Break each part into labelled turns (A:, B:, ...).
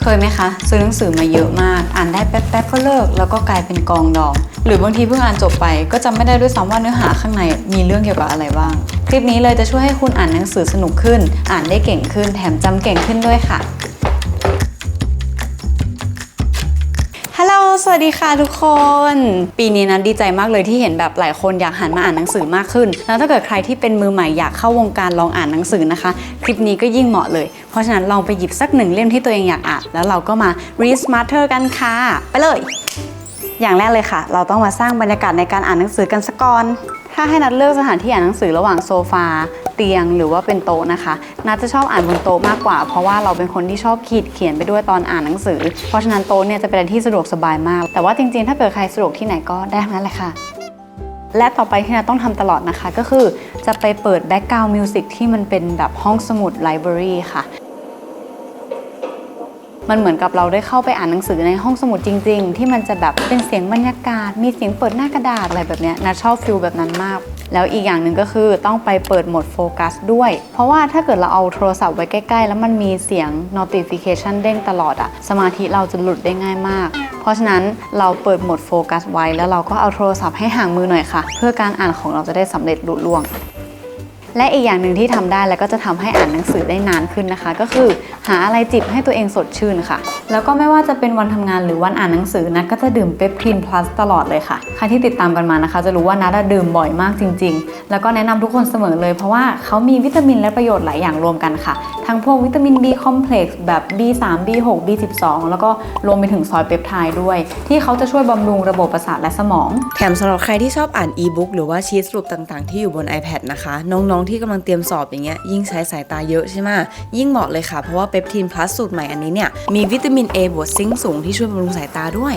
A: เคยไหมคะซื้อหนังสือมาเยอะมากอ่านได้แป๊บๆก็เลิกแล้วก็กลายเป็นกองดองหรือบางทีเพิ่งอ่านจบไปก็จำไม่ได้ด้วยซ้ำว่าเนื้อหาข้างในมีเรื่องเกี่ยวกับอะไรบ้างคลิปนี้เลยจะช่วยให้คุณอ่านหนังสือสนุกขึ้นอ่านได้เก่งขึ้นแถมจำเก่งขึ้นด้วยค่ะฮัลโหลสวัสดีค่ะทุกคนปีนี้นะดีใจมากเลยที่เห็นแบบหลายคนอยากหันมาอ่านหนังสือมากขึ้นแล้วถ้าเกิดใครที่เป็นมือใหม่อยากเข้าวงการลองอ่านหนังสือนะคะคลิปนี้ก็ยิ่งเหมาะเลยเพราะฉะนั้นลองไปหยิบสัก1 เล่มที่ตัวเองอยากอ่านแล้วเราก็มา read smarter กันค่ะไปเลยอย่างแรกเลยค่ะเราต้องมาสร้างบรรยากาศในการอ่านหนังสือกันสักก่อนถ้าให้นัดเลือกสถานที่อ่านหนังสือระหว่างโซฟาเตียงหรือว่าเป็นโต๊ะนะคะนัดจะชอบอ่านบนโต๊ะมากกว่าเพราะว่าเราเป็นคนที่ชอบขีดเขียนไปด้วยตอนอ่านหนังสือเพราะฉะนั้นโต๊ะเนี่ยจะเป็นที่สะดวกสบายมากแต่ว่าจริงๆถ้าเกิดใครสะดวกที่ไหนก็ได้ทั้งนั้นแหละค่ะและต่อไปที่นัดต้องทำตลอดนะคะก็คือจะไปเปิด background music ที่มันเป็นแบบห้องสมุด library ค่ะมันเหมือนกับเราได้เข้าไปอ่านหนังสือในห้องสมุดจริงๆที่มันจะแบบเป็นเสียงบรรยากาศมีเสียงเปิดหน้ากระดาษอะไรแบบนี้นัทชอบฟิลแบบนั้นมากแล้วอีกอย่างหนึ่งก็คือต้องไปเปิดโหมดโฟกัสด้วยเพราะว่าถ้าเกิดเราเอาโทรศัพท์ไว้ใกล้ๆแล้วมันมีเสียง notification เด้งตลอดอะสมาธิเราจะหลุดได้ง่ายมากเพราะฉะนั้นเราเปิดโหมดโฟกัสไว้แล้วเราก็เอาโทรศัพท์ให้ห่างมือหน่อยค่ะเพื่อการอ่านของเราจะได้สำเร็จลุล่วงและอีกอย่างหนึ่งที่ทำได้แล้วก็จะทำให้อ่านหนังสือได้นานขึ้นนะคะก็คือหาอะไรจิบให้ตัวเองสดชื่นค่ะแล้วก็ไม่ว่าจะเป็นวันทำงานหรือวันอ่านหนังสือนัทก็จะดื่มเปปทินพลัสตลอดเลยค่ะใครที่ติดตามกันมานะคะจะรู้ว่านัทดื่มบ่อยมากจริงๆแล้วก็แนะนำทุกคนเสมอเลยเพราะว่าเขามีวิตามินและประโยชน์หลายอย่างรวมกันค่ะทั้งพวกวิตามิน B คอมเพล็กซ์แบบ B3 B6 B12 แล้วก็รวมไปถึงซอยเปปไทด์ด้วยที่เขาจะช่วยบำรุงระบบประสาทและสมอง
B: แถมสำหรับใครที่ชอบอ่านอีบุ๊กหรือว่าชีทสรุปต่างๆที่อยู่บน iPad นะคะน้องๆที่กำลังเตรียมสอบอย่างเงี้ยยิ่งใช้สายตาเยอะใช่ไหมยิ่งเหมาะเลยค่ะเพราะว่าเปปทินพลัสสูตรใหม่อันนี้เนี่ยมีวิตามิน A บวกซิงค์สูงที่ช่วยบำรุงสายตาด้วย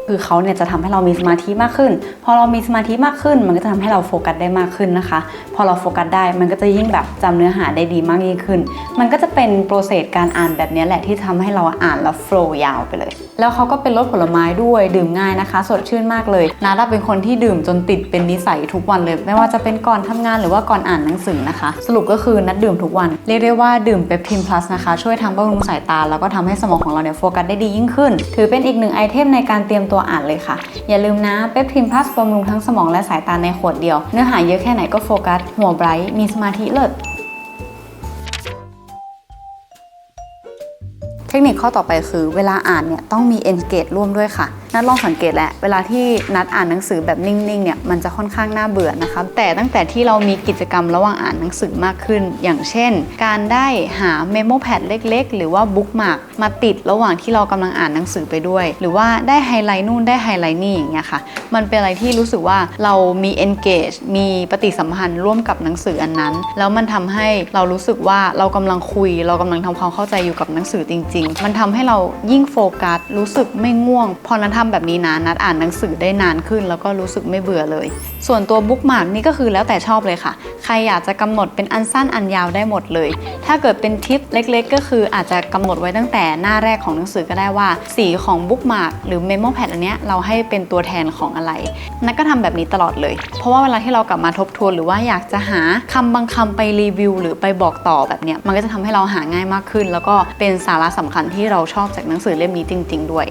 A: คือเขาเนี่ยจะทำให้เรามีสมาธิมากขึ้นพอเรามีสมาธิมากขึ้นมันก็จะทำให้เราโฟกัสได้มากขึ้นนะคะพอเราโฟกัสได้มันก็จะยิ่งแบบจำเนื้อหาได้ดีมากยิ่งขึ้นมันก็จะเป็นโปรเซสการอ่านแบบนี้แหละที่ทำให้เราอ่านแล้วโฟลว์ยาวไปเลยแล้วเขาก็เป็นรสผลไม้ด้วยดื่มง่ายนะคะสดชื่นมากเลยนัทเป็นคนที่ดื่มจนติดเป็นนิสัยทุกวันเลยไม่ว่าจะเป็นก่อนทำงานหรือว่าก่อนอ่านหนังสือนะคะสรุปก็คือนัทดื่มทุกวันเรียกได้ว่าดื่มเปปทินพลัสนะคะช่วยทำบำรุงสายตาแล้วก็ทำให้สมองของเราเนี่ยโฟกัสได้ดียิ่งขึ้นถือเป็นอีกหนึ่งไอเทมในการเตรียมตัวอ่านเลยค่ะอย่าลืมนะเปปทินพลัสบำรุงทั้งสมองและสายตาในขวดเดียวเนื้อหาเยอะแค่ไหนก็โฟกัสหัวไบรท์มีสมาธิเลิศเทคนิคข้อต่อไปคือเวลาอ่านเนี่ยต้องมี engage ร่วมด้วยค่ะนัดลองสังเกตแหละเวลาที่นัดอ่านหนังสือแบบนิ่งๆเนี่ยมันจะค่อนข้างน่าเบื่อนะคะแต่ตั้งแต่ที่เรามีกิจกรรมระหว่างอ่านหนังสือมากขึ้นอย่างเช่นการได้หาเมโมแพดเล็กๆหรือว่าบุ๊กมาร์กมาติดระหว่างที่เรากำลังอ่านหนังสือไปด้วยหรือว่าได้ไฮไลท์นู่นได้ไฮไลท์นี่อย่างเงี้ยค่ะมันเป็นอะไรที่รู้สึกว่าเรามี engage มีปฏิสัมพันธ์ร่วมกับหนังสืออันนั้นแล้วมันทำให้เรารู้สึกว่าเรากำลังคุยเรากำลังทำความเข้าใจอยู่กับหนังสือจริงๆมันทำให้เรายิ่งโฟกัสรู้สึกไม่ง่วงพอนัดทำแบบนี้นะนัดอ่านหนังสือได้นานขึ้นแล้วก็รู้สึกไม่เบื่อเลยส่วนตัวบุ๊กมาร์กนี่ก็คือแล้วแต่ชอบเลยค่ะใครอยากจะกำหนดเป็นอันสั้นอันยาวได้หมดเลยถ้าเกิดเป็นทิปเล็กๆก็คืออาจจะกำหนดไว้ตั้งแต่หน้าแรกของหนังสือก็ได้ว่าสีของบุ๊กมาร์กหรือเมโมแพดอันเนี้ยเราให้เป็นตัวแทนของอะไรนัดก็ทำแบบนี้ตลอดเลยเพราะว่าเวลาที่เรากลับมาทบทวนหรือว่าอยากจะหาคำบางคำไปรีวิวหรือไปบอกต่อแบบเนี้ยมันก็จะทำให้เราหาง่ายมากขึ้นแล้วก็เป็นสาระสำคัญที่เราชอบจากหนังสือเล่มนี้จริงๆด้วย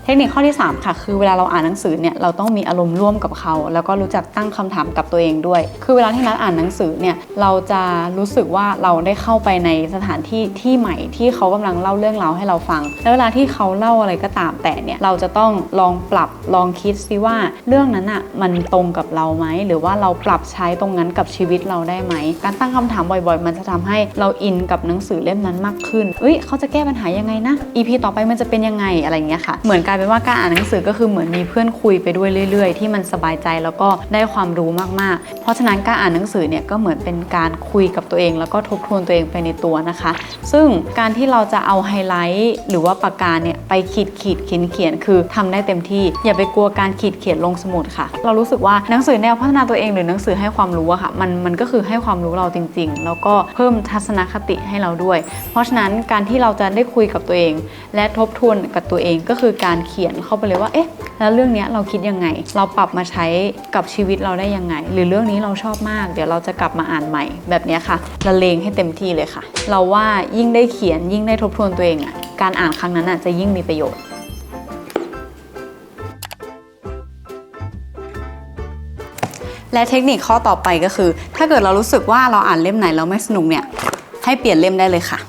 A: เทคนิคข้อที่3ค่ะคือเวลาเราอ่านหนังสือเนี่ยเราต้องมีอารมณ์ร่วมกับเขาแล้วก็รู้จักตั้งคำถามกับตัวเองด้วยคือเวลาที่นัดอ่านหนังสือเนี่ยเราจะรู้สึกว่าเราได้เข้าไปในสถานที่ที่ใหม่ที่เขากำลังเล่าเรื่องราวให้เราฟังแล้วเวลาที่เขาเล่าอะไรก็ตามแต่เนี่ยเราจะต้องลองปรับลองคิดซิว่าเรื่องนั้นอ่ะมันตรงกับเราไหมหรือว่าเราปรับใช้ตรงนั้นกับชีวิตเราได้ไหมการตั้งคำถามบ่อยๆมันจะทำให้เราอินกับหนังสือเล่มนั้นมากขึ้นเขาจะแก้ปัญหายังไงนะ EP ต่อไปมันจะเป็นยังไงอะไรอย่างเงี้ยค่ะเหมือนกลายเป็นว่าการอ่านหนังสือก็คือเหมือนมีเพื่อนคุยไปด้วยเรื่อยๆที่มันสบายใจแล้วก็ได้ความรู้มากๆเพราะฉะนั้นการอ่านหนังสือเนี่ยก็เหมือนเป็นการคุยกับตัวเองแล้วก็ทบทวนตัวเองไปในตัวนะคะซึ่งการที่เราจะเอาไฮไลท์หรือว่าปากกาเนี่ยไปขีดเขียนคือทำได้เต็มที่อย่าไปกลัวการขีดเขียนลงสมุดค่ะเรารู้สึกว่าหนังสือแนวพัฒนาตัวเองหรือหนังสือให้ความรู้อะค่ะมันก็คือให้ความรู้เราจริงๆแล้วก็เพิ่มทัศนคติให้เราด้วยเพราะฉะนั้นการที่เราจะได้คุยกับตัวเองและทบทวนกับตัวเองก็คือการ เขียนเข้าไปเลยว่าเอ๊ะแล้วเรื่องนี้เราคิดยังไงเราปรับมาใช้กับชีวิตเราได้ยังไงหรือเรื่องนี้เราชอบมากเดี๋ยวเราจะกลับมาอ่านใหม่แบบนี้ค่ะละเลงให้เต็มที่เลยค่ะเราว่ายิ่งได้เขียนยิ่งได้ทบทวนตัวเองการอ่านครั้งนั้นจะยิ่งมีประโยชน์และเทคนิคข้อต่อไปก็คือถ้าเกิดเรารู้สึกว่าเราอ่านเล่มไหนเราไม่สนุกเนี่ยให้เปลี่ยนเล่มได้เลยค่ะ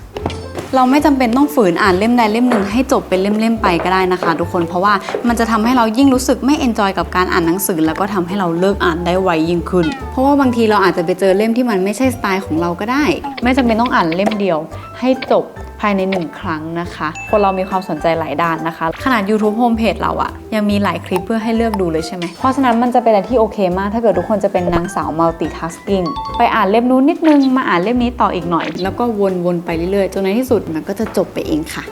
A: เราไม่จำเป็นต้องฝืนอ่านเล่มใดเล่มหนึ่งให้จบเป็นเล่มๆไปก็ได้นะคะทุกคนเพราะว่ามันจะทำให้เรายิ่งรู้สึกไม่เอนจอยกับการอ่านหนังสือแล้วก็ทำให้เราเลิกอ่านได้ไวยิ่งขึ้นเพราะว่าบางทีเราอาจจะไปเจอเล่มที่มันไม่ใช่สไตล์ของเราก็ได้ไม่จำเป็นต้องอ่านเล่มเดียวให้จบภายใน1ครั้งนะคะคนเรามีความสนใจหลายด้านนะคะขนาด YouTube Homepage เรายังมีหลายคลิปเพื่อให้เลือกดูเลยใช่ไหมเพราะฉะนั้นมันจะเป็นอะไรที่โอเคมากถ้าเกิดทุกคนจะเป็นนางสาว multitasking ไปอ่านเล่มนู้นนิดนึงมาอ่านเล่มนี้ต่ออีกหน่อยแล้วก็วนๆไปเรื่อยๆจนในที่สุดมันก็จะจบไปเองค่ะ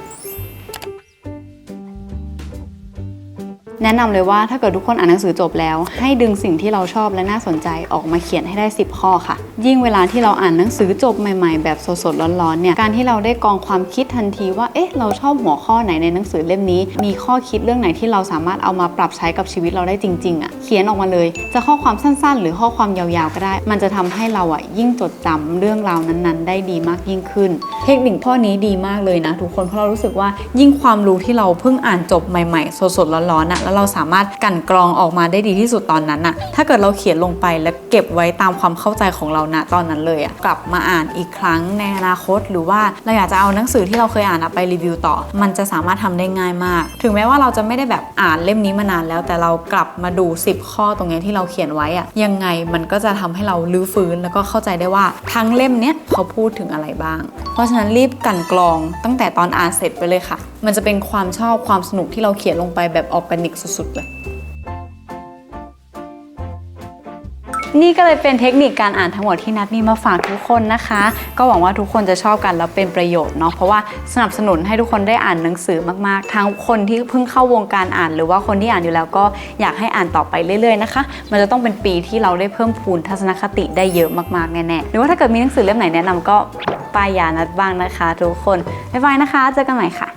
A: แนะนำเลยว่าถ้าเกิดทุกคนอ่านหนังสือจบแล้วให้ดึงสิ่งที่เราชอบและน่าสนใจออกมาเขียนให้ได้10ข้อค่ะยิ่งเวลาที่เราอ่านหนังสือจบใหม่ๆแบบสดๆร้อนๆเนี่ยการที่เราได้กองความคิดทันทีว่าเอ๊ะเราชอบหัวข้อไหนในหนังสือเล่มนี้มีข้อคิดเรื่องไหนที่เราสามารถเอามาปรับใช้กับชีวิตเราได้จริงๆเขียนออกมาเลยจะข้อความสั้นๆหรือข้อความยาวๆก็ได้มันจะทำให้เรายิ่งจดจำเรื่องราวนั้นๆได้ดีมากยิ่งขึ้นเทคนิคข้อนี้ดีมากเลยนะทุกคนเพราะเรารู้สึกว่ายิ่งความรู้ที่เราเพิ่งอ่านจบใหม่ๆสดๆร้อนๆแล้วเราสามารถกลั่นกรองออกมาได้ดีที่สุดตอนนั้นถ้าเกิดเราเขียนลงไปและเก็บไว้ตามความเข้าใจของเราตอนนั้นเลยกลับมาอ่านอีกครั้งในอนาคตหรือว่าเราอยากจะเอาหนังสือที่เราเคยอ่านไปรีวิวต่อมันจะสามารถทำได้ง่ายมากถึงแม้ว่าเราจะไม่ได้แบบอ่านเล่มนี้มานานแล้วแต่เรากลับมาดู10ข้อตรงนี้ที่เราเขียนไว้ยังไงมันก็จะทำให้เราลื้อฟื้นแล้วก็เข้าใจได้ว่าทั้งเล่มเนี้ยเขาพูดถึงอะไรบ้างเพราะฉะนั้นรีบกลั่นกรองตั้งแต่ตอนอ่านเสร็จไปเลยค่ะมันจะเป็นความชอบความสนุกที่เราเขียนลงไปแบบออร์แกนิกสุดๆเลยนี่ก็เลยเป็นเทคนิคการอ่านทั้งหมดที่นัทมีมาฝากทุกคนนะคะก็หวังว่าทุกคนจะชอบกันแล้วเป็นประโยชน์เนาะเพราะว่าสนับสนุนให้ทุกคนได้อ่านหนังสือมากๆทั้งคนที่เพิ่งเข้าวงการอ่านหรือว่าคนที่อ่านอยู่แล้วก็อยากให้อ่านต่อไปเรื่อยๆนะคะมันจะต้องเป็นปีที่เราได้เพิ่มพูนทัศนคติได้เยอะมากๆแน่ๆหรือว่าถ้าเกิดมีหนังสือเล่มไหนแนะนำก็ป้ายยานัทบ้างนะคะทุกคนบ๊ายบายนะคะเจอกันใหม่ค่ะ